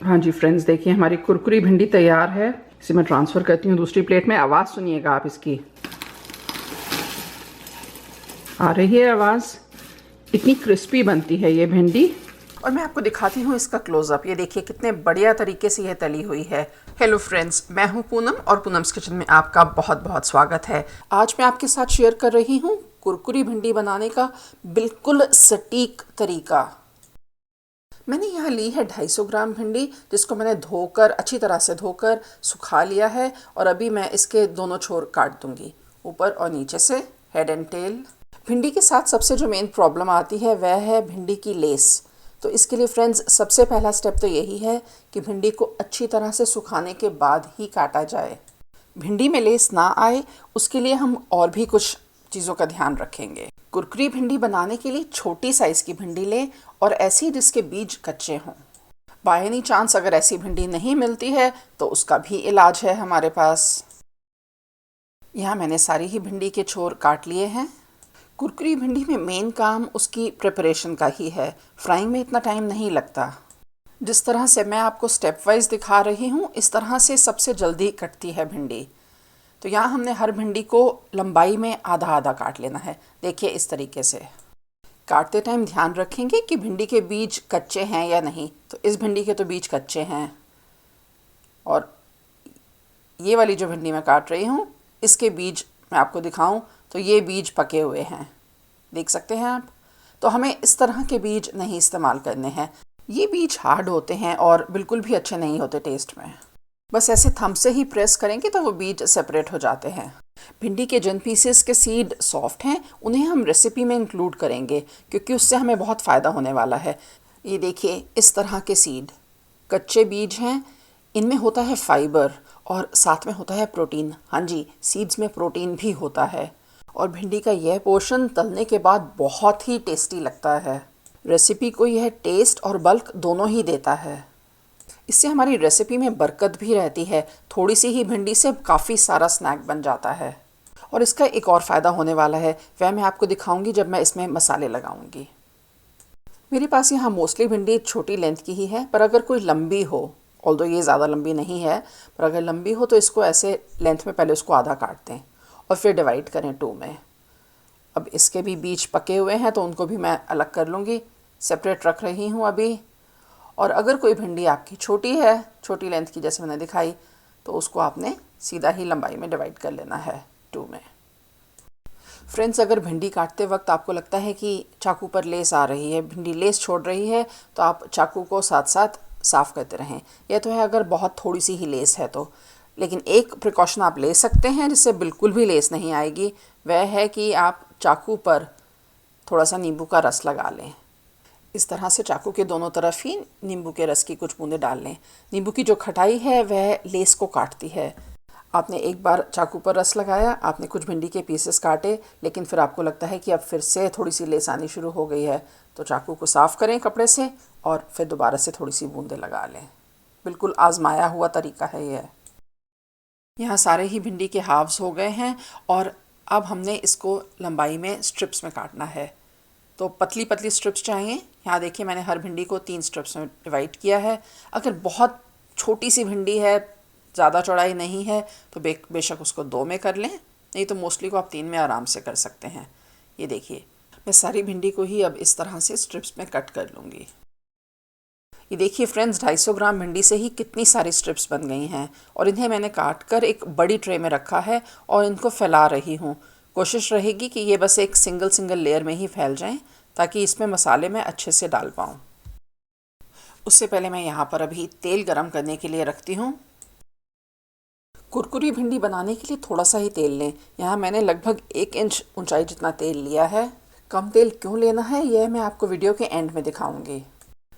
हाँ जी फ्रेंड्स, देखिए हमारी कुरकुरी भिंडी तैयार है। इसे मैं ट्रांसफ़र करती हूँ दूसरी प्लेट में। आवाज़ सुनिएगा आप इसकी, आ रही है आवाज़। इतनी क्रिस्पी बनती है ये भिंडी। और मैं आपको दिखाती हूँ इसका क्लोज़अप। ये देखिए कितने बढ़िया तरीके से यह तली हुई है। हेलो फ्रेंड्स, मैं हूँ पूनम और पूनम्स किचन में आपका बहुत बहुत स्वागत है। आज मैं आपके साथ शेयर कर रही हूँ कुरकुरी भिंडी बनाने का बिल्कुल सटीक तरीका। मैंने यहाँ ली है 250 ग्राम भिंडी, जिसको मैंने धोकर अच्छी तरह से धोकर सुखा लिया है। और अभी मैं इसके दोनों छोर काट दूंगी, ऊपर और नीचे से, हेड एंड टेल। भिंडी के साथ सबसे जो मेन प्रॉब्लम आती है वह है भिंडी की लेस। तो इसके लिए फ्रेंड्स सबसे पहला स्टेप तो यही है कि भिंडी को अच्छी तरह से सुखाने के बाद ही काटा जाए। भिंडी में लेस ना आए उसके लिए हम और भी कुछ चीज़ों का ध्यान रखेंगे। कुरकुरी भिंडी बनाने के लिए छोटी साइज़ की भिंडी लें और ऐसी जिसके बीज कच्चे हों। बाय एनी चांस अगर ऐसी भिंडी नहीं मिलती है तो उसका भी इलाज है हमारे पास। यहाँ मैंने सारी ही भिंडी के छोर काट लिए हैं। कुरकुरी भिंडी में मेन काम उसकी प्रिपरेशन का ही है। फ्राइंग में इतना टाइम नहीं लगता। जिस तरह से मैं आपको स्टेप वाइज दिखा रही हूँ इस तरह से सबसे जल्दी कटती है भिंडी। तो यहाँ हमने हर भिंडी को लंबाई में आधा आधा काट लेना है। देखिए इस तरीके से। काटते टाइम ध्यान रखेंगे कि भिंडी के बीज कच्चे हैं या नहीं। तो इस भिंडी के तो बीज कच्चे हैं, और ये वाली जो भिंडी मैं काट रही हूँ इसके बीज मैं आपको दिखाऊं तो ये बीज पके हुए हैं, देख सकते हैं आप। तो हमें इस तरह के बीज नहीं इस्तेमाल करने हैं। ये बीज हार्ड होते हैं और बिल्कुल भी अच्छे नहीं होते टेस्ट में। बस ऐसे थंब से ही प्रेस करेंगे तो वो बीज सेपरेट हो जाते हैं। भिंडी के जिन पीसेस के सीड सॉफ्ट हैं उन्हें हम रेसिपी में इंक्लूड करेंगे, क्योंकि उससे हमें बहुत फ़ायदा होने वाला है। ये देखिए इस तरह के सीड, कच्चे बीज हैं। इनमें होता है फाइबर और साथ में होता है प्रोटीन। हाँ जी, सीड्स में प्रोटीन भी होता है। और भिंडी का यह पोर्शन तलने के बाद बहुत ही टेस्टी लगता है। रेसिपी को यह टेस्ट और बल्क दोनों ही देता है। इससे हमारी रेसिपी में बरकत भी रहती है। थोड़ी सी ही भिंडी से काफ़ी सारा स्नैक बन जाता है। और इसका एक और फ़ायदा होने वाला है, वह मैं आपको दिखाऊंगी जब मैं इसमें मसाले लगाऊंगी। मेरे पास यहाँ मोस्टली भिंडी छोटी लेंथ की ही है, पर अगर कोई लंबी हो, ऑल्दो ये ज़्यादा लंबी नहीं है, पर अगर लंबी हो तो इसको ऐसे लेंथ में पहले उसको आधा काट दें और फिर डिवाइड करें 2 में। अब इसके भी बीज पके हुए हैं तो उनको भी मैं अलग कर लूँगी, सेपरेट रख रही हूँ अभी। और अगर कोई भिंडी आपकी छोटी है, छोटी लेंथ की जैसे मैंने दिखाई, तो उसको आपने सीधा ही लंबाई में डिवाइड कर लेना है 2 में। फ्रेंड्स, अगर भिंडी काटते वक्त आपको लगता है कि चाकू पर लेस आ रही है, भिंडी लेस छोड़ रही है, तो आप चाकू को साथ साथ साफ़ करते रहें। यह तो है अगर बहुत थोड़ी सी ही लेस है तो। लेकिन एक प्रिकॉशन आप ले सकते हैं जिससे बिल्कुल भी लेस नहीं आएगी, वह है कि आप चाकू पर थोड़ा सा नींबू का रस लगा लें। इस तरह से चाकू के दोनों तरफ ही नींबू के रस की कुछ बूंदें डाल लें। नींबू की जो खटाई है वह लेस को काटती है। आपने एक बार चाकू पर रस लगाया, आपने कुछ भिंडी के पीसेस काटे, लेकिन फिर आपको लगता है कि अब फिर से थोड़ी सी लेस आनी शुरू हो गई है, तो चाकू को साफ़ करें कपड़े से और फिर दोबारा से थोड़ी सी बूंदें लगा लें। बिल्कुल आजमाया हुआ तरीका है यह। यहाँ सारे ही भिंडी के हाफ्स हो गए हैं और अब हमने इसको लंबाई में स्ट्रिप्स में काटना है। तो पतली पतली स्ट्रिप्स चाहिए। यहाँ देखिए मैंने हर भिंडी को 3 स्ट्रिप्स में डिवाइड किया है। अगर बहुत छोटी सी भिंडी है, ज़्यादा चौड़ाई नहीं है, तो बेशक उसको 2 में कर लें, नहीं तो मोस्टली को आप 3 में आराम से कर सकते हैं। ये देखिए मैं सारी भिंडी को ही अब इस तरह से स्ट्रिप्स में कट कर लूँगी। ये देखिए फ्रेंड्स, 250 ग्राम भिंडी से ही कितनी सारी स्ट्रिप्स बन गई हैं। और इन्हें मैंने काट कर एक बड़ी ट्रे में रखा है और इनको फैला रही हूँ। कोशिश रहेगी कि ये बस एक सिंगल लेयर में ही फैल जाएं, ताकि इसमें मसाले मैं अच्छे से डाल पाऊँ। उससे पहले मैं यहाँ पर अभी तेल गरम करने के लिए रखती हूँ। कुरकुरी भिंडी बनाने के लिए थोड़ा सा ही तेल लें। यहाँ मैंने लगभग 1 इंच ऊंचाई जितना तेल लिया है। कम तेल क्यों लेना है यह मैं आपको वीडियो के एंड में दिखाऊंगी।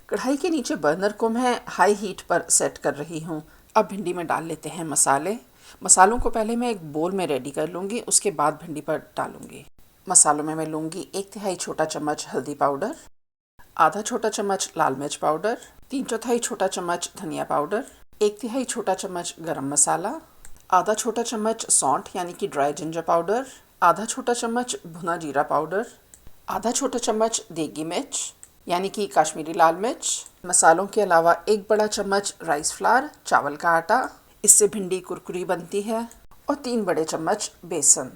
कढ़ाई के नीचे बर्नर को मैं हाई हीट पर सेट कर रही हूँ। अब भिंडी में डाल लेते हैं मसाले। मसालों को पहले मैं एक बोल में रेडी कर लूँगी, उसके बाद भिंडी पर डालूँगी। मसालों में मैं लूँगी 1/3 छोटा चम्मच हल्दी पाउडर, आधा छोटा चम्मच लाल मिर्च पाउडर, 3/4 छोटा चम्मच धनिया पाउडर, 1/3 छोटा चम्मच गरम मसाला, आधा छोटा चम्मच सौंठ यानी कि ड्राई जिंजर पाउडर, आधा छोटा चम्मच भुना जीरा पाउडर, आधा छोटा चम्मच देगी मिर्च यानी कि काश्मीरी लाल मिर्च, मसालों के अलावा 1 बड़ा चम्मच राइस फ्लावर, चावल का आटा, इससे भिंडी कुरकुरी बनती है, और 3 बड़े चम्मच बेसन।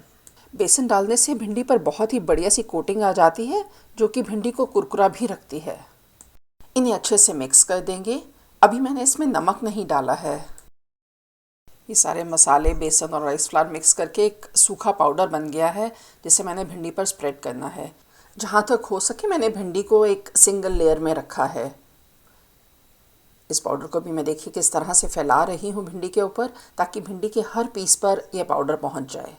बेसन डालने से भिंडी पर बहुत ही बढ़िया सी कोटिंग आ जाती है, जो कि भिंडी को कुरकुरा भी रखती है। इन्हें अच्छे से मिक्स कर देंगे। अभी मैंने इसमें नमक नहीं डाला है। ये सारे मसाले, बेसन और राइस फ्लावर मिक्स करके एक सूखा पाउडर बन गया है, जिसे मैंने भिंडी पर स्प्रेड करना है। जहाँ तक हो सके मैंने भिंडी को एक सिंगल लेयर में रखा है। इस पाउडर को भी मैं देखिए किस तरह से फैला रही हूँ भिंडी के ऊपर, ताकि भिंडी के हर पीस पर यह पाउडर पहुँच जाए।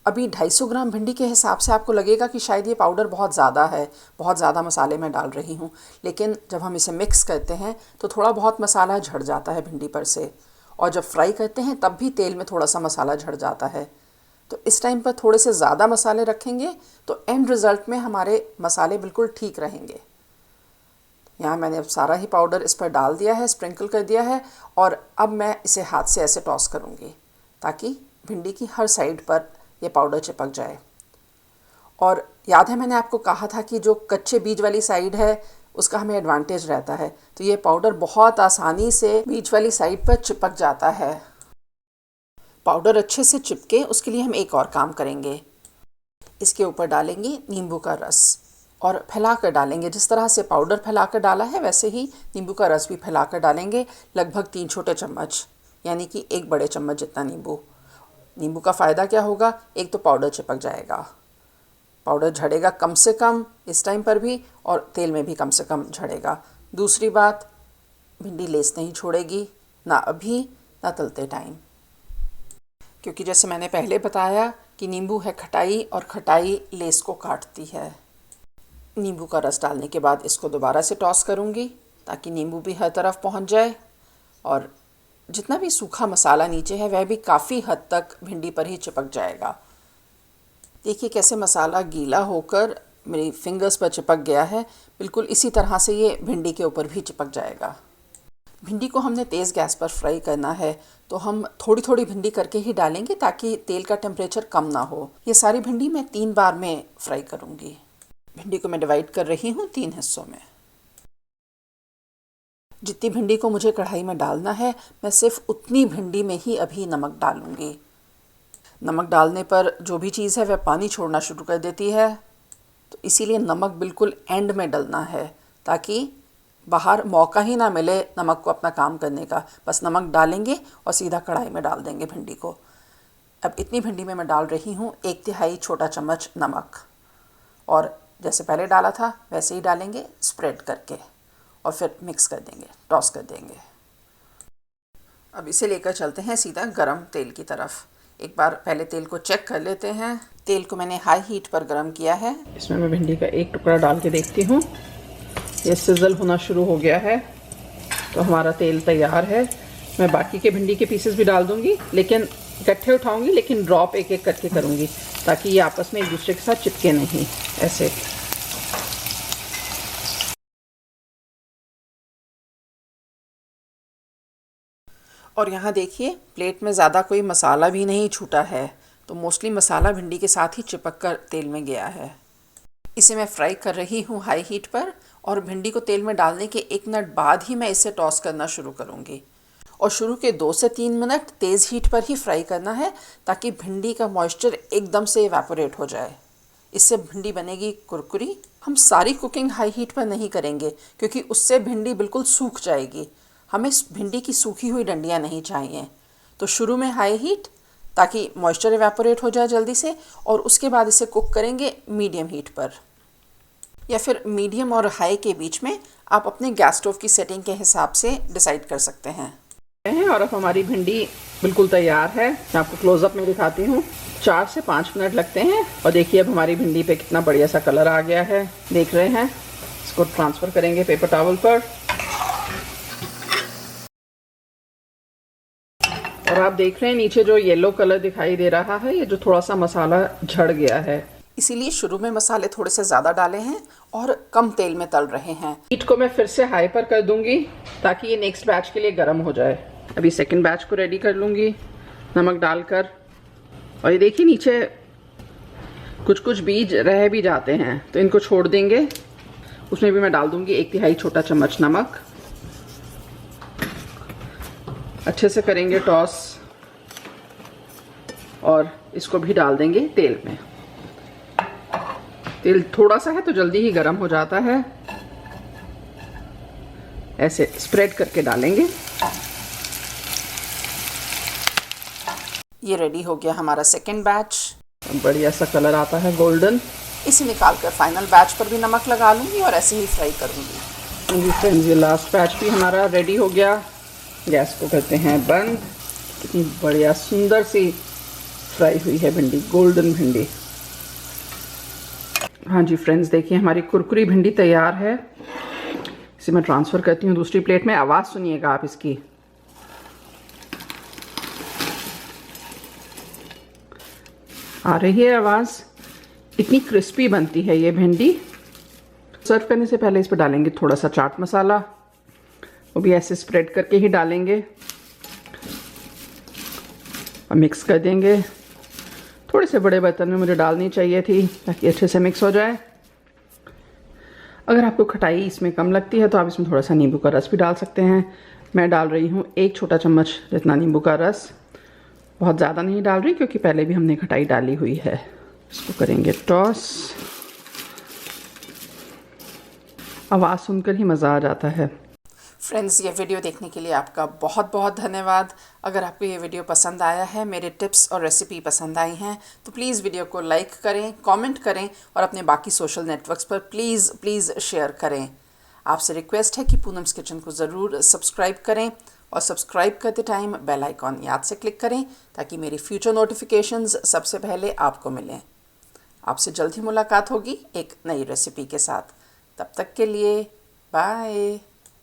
अभी 250 ग्राम भिंडी के हिसाब से आपको लगेगा कि शायद ये पाउडर बहुत ज़्यादा है, बहुत ज़्यादा मसाले मैं डाल रही हूँ, लेकिन जब हम इसे मिक्स करते हैं तो थोड़ा बहुत मसाला झड़ जाता है भिंडी पर से, और जब फ्राई करते हैं तब भी तेल में थोड़ा सा मसाला झड़ जाता है। तो इस टाइम पर थोड़े से ज़्यादा मसाले रखेंगे तो एंड रिज़ल्ट में हमारे मसाले बिल्कुल ठीक रहेंगे। यहाँ मैंने अब सारा ही पाउडर इस पर डाल दिया है, स्प्रिंकल कर दिया है, और अब मैं इसे हाथ से ऐसे टॉस करूँगी ताकि भिंडी की हर साइड पर ये पाउडर चिपक जाए। और याद है मैंने आपको कहा था कि जो कच्चे बीज वाली साइड है उसका हमें एडवांटेज रहता है, तो ये पाउडर बहुत आसानी से बीज वाली साइड पर चिपक जाता है। पाउडर अच्छे से चिपके उसके लिए हम एक और काम करेंगे। इसके ऊपर डालेंगे नींबू का रस और फैला कर डालेंगे। जिस तरह से पाउडर फैला कर डाला है वैसे ही नींबू का रस भी फैला कर डालेंगे, लगभग 3 छोटे चम्मच, यानी कि 1 बड़े चम्मच जितना नींबू। नींबू का फ़ायदा क्या होगा, एक तो पाउडर चिपक जाएगा, पाउडर झड़ेगा कम से कम इस टाइम पर भी, और तेल में भी कम से कम झड़ेगा। दूसरी बात, भिंडी लेस नहीं छोड़ेगी, ना अभी ना तलते टाइम, क्योंकि जैसे मैंने पहले बताया कि नींबू है खटाई, और खटाई लेस को काटती है। नींबू का रस डालने के बाद इसको दोबारा से टॉस करूँगी ताकि नींबू भी हर तरफ पहुँच जाए, और जितना भी सूखा मसाला नीचे है वह भी काफ़ी हद तक भिंडी पर ही चिपक जाएगा। देखिए कैसे मसाला गीला होकर मेरी फिंगर्स पर चिपक गया है, बिल्कुल इसी तरह से ये भिंडी के ऊपर भी चिपक जाएगा। भिंडी को हमने तेज़ गैस पर फ्राई करना है, तो हम थोड़ी थोड़ी भिंडी करके ही डालेंगे ताकि तेल का टेम्परेचर कम ना हो। ये सारी भिंडी मैं 3 बार में फ्राई करूँगी। भिंडी को मैं डिवाइड कर रही हूँ 3 हिस्सों में। जितनी भिंडी को मुझे कढ़ाई में डालना है, मैं सिर्फ उतनी भिंडी में ही अभी नमक डालूँगी। नमक डालने पर जो भी चीज़ है वह पानी छोड़ना शुरू कर देती है, तो इसीलिए नमक बिल्कुल एंड में डलना है ताकि बाहर मौका ही ना मिले नमक को अपना काम करने का। बस नमक डालेंगे और सीधा कढ़ाई में डाल देंगे भिंडी को। अब इतनी भिंडी में मैं डाल रही हूँ 1/3 छोटा चम्मच नमक, और जैसे पहले डाला था वैसे ही डालेंगे स्प्रेड करके, और फिर मिक्स कर देंगे, टॉस कर देंगे। अब इसे लेकर चलते हैं सीधा गरम तेल की तरफ। एक बार पहले तेल को चेक कर लेते हैं। तेल को मैंने हाई हीट पर गरम किया है। इसमें मैं भिंडी का एक टुकड़ा डाल के देखती हूँ। ये सिजल होना शुरू हो गया है, तो हमारा तेल तैयार है। मैं बाकी के भिंडी के पीसेस भी डाल दूँगी, लेकिन इकट्ठे उठाऊँगी, लेकिन ड्रॉप एक एक करके करूँगी ताकि ये आपस में एक दूसरे के साथ चिपके नहीं। ऐसे और यहाँ देखिए प्लेट में ज़्यादा कोई मसाला भी नहीं छूटा है, तो मोस्टली मसाला भिंडी के साथ ही चिपक कर तेल में गया है। इसे मैं फ्राई कर रही हूँ हाई हीट पर, और भिंडी को तेल में डालने के 1 मिनट बाद ही मैं इसे टॉस करना शुरू करूँगी। और शुरू के 2 से 3 मिनट तेज़ हीट पर ही फ्राई करना है ताकि भिंडी का मॉइस्चर एकदम से इवेपोरेट हो जाए। इससे भिंडी बनेगी कुरकुरी। हम सारी कुकिंग हाई हीट पर नहीं करेंगे क्योंकि उससे भिंडी बिल्कुल सूख जाएगी। हमें भिंडी की सूखी हुई डंडियाँ नहीं चाहिए, तो शुरू में हाई हीट ताकि मॉइस्चर इवेपोरेट हो जाए जल्दी से, और उसके बाद इसे कुक करेंगे मीडियम हीट पर, या फिर मीडियम और हाई के बीच में। आप अपने गैस स्टोव की सेटिंग के हिसाब से डिसाइड कर सकते हैं। और अब हमारी भिंडी बिल्कुल तैयार है। मैं आपको क्लोजअप में दिखाती हूँ। 4 से 5 मिनट लगते हैं, और देखिए अब हमारी भिंडी पे कितना बढ़िया सा कलर आ गया है, देख रहे हैं। इसको ट्रांसफ़र करेंगे पेपर टॉवल पर, और आप देख रहे हैं नीचे जो येलो कलर दिखाई दे रहा है, ये जो थोड़ा सा मसाला झड़ गया है, इसीलिए शुरू में मसाले थोड़े से ज़्यादा डाले हैं और कम तेल में तल रहे हैं। हीट को मैं फिर से हाई पर कर दूंगी ताकि ये नेक्स्ट बैच के लिए गर्म हो जाए। अभी सेकंड बैच को रेडी कर लूँगी नमक डालकर, और ये देखिए नीचे कुछ कुछ बीज रह भी जाते हैं, तो इनको छोड़ देंगे उसमें भी मैं डाल दूंगी 1/3 छोटा चम्मच नमक। अच्छे से करेंगे टॉस और इसको भी डाल देंगे तेल में। तेल थोड़ा सा है तो जल्दी ही गर्म हो जाता है। ऐसे स्प्रेड करके डालेंगे। ये रेडी हो गया हमारा सेकेंड बैच। बढ़िया सा कलर आता है गोल्डन। इसे निकाल कर फाइनल बैच पर भी नमक लगा लूँगी और ऐसे ही फ्राई करूँगी। जी फ्रेंड्स, ये लास्ट बैच भी हमारा रेडी हो गया। गैस को करते हैं बंद। कितनी बढ़िया सुंदर सी फ्राई हुई है भिंडी, गोल्डन भिंडी। हाँ जी फ्रेंड्स, देखिए हमारी कुरकुरी भिंडी तैयार है। इसे मैं ट्रांसफ़र करती हूँ दूसरी प्लेट में। आवाज़ सुनिएगा आप इसकी। आ रही है आवाज़। इतनी क्रिस्पी बनती है ये भिंडी। सर्व करने से पहले इस पर डालेंगे थोड़ा सा चाट मसाला, वो भी ऐसे स्प्रेड करके ही डालेंगे और मिक्स कर देंगे। थोड़े से बड़े बर्तन में मुझे डालनी चाहिए थी ताकि अच्छे से मिक्स हो जाए। अगर आपको खटाई इसमें कम लगती है तो आप इसमें थोड़ा सा नींबू का रस भी डाल सकते हैं। मैं डाल रही हूँ 1 छोटा चम्मच जितना नींबू का रस। बहुत ज़्यादा नहीं डाल रही क्योंकि पहले भी हमने खटाई डाली हुई है। इसको करेंगे टॉस। आवाज़ सुनकर ही मज़ा आ जाता है। फ्रेंड्स, ये वीडियो देखने के लिए आपका बहुत बहुत धन्यवाद। अगर आपको ये वीडियो पसंद आया है, मेरे टिप्स और रेसिपी पसंद आई हैं, तो प्लीज़ वीडियो को लाइक करें, कमेंट करें और अपने बाकी सोशल नेटवर्क्स पर प्लीज़ शेयर करें। आपसे रिक्वेस्ट है कि पूनम्स किचन को ज़रूर सब्सक्राइब करें और सब्सक्राइब करते टाइम बेल आइकॉन याद से क्लिक करें ताकि मेरी फ्यूचर नोटिफिकेशंस सबसे पहले आपको मिलें। आपसे जल्द ही मुलाकात होगी एक नई रेसिपी के साथ। तब तक के लिए बाय।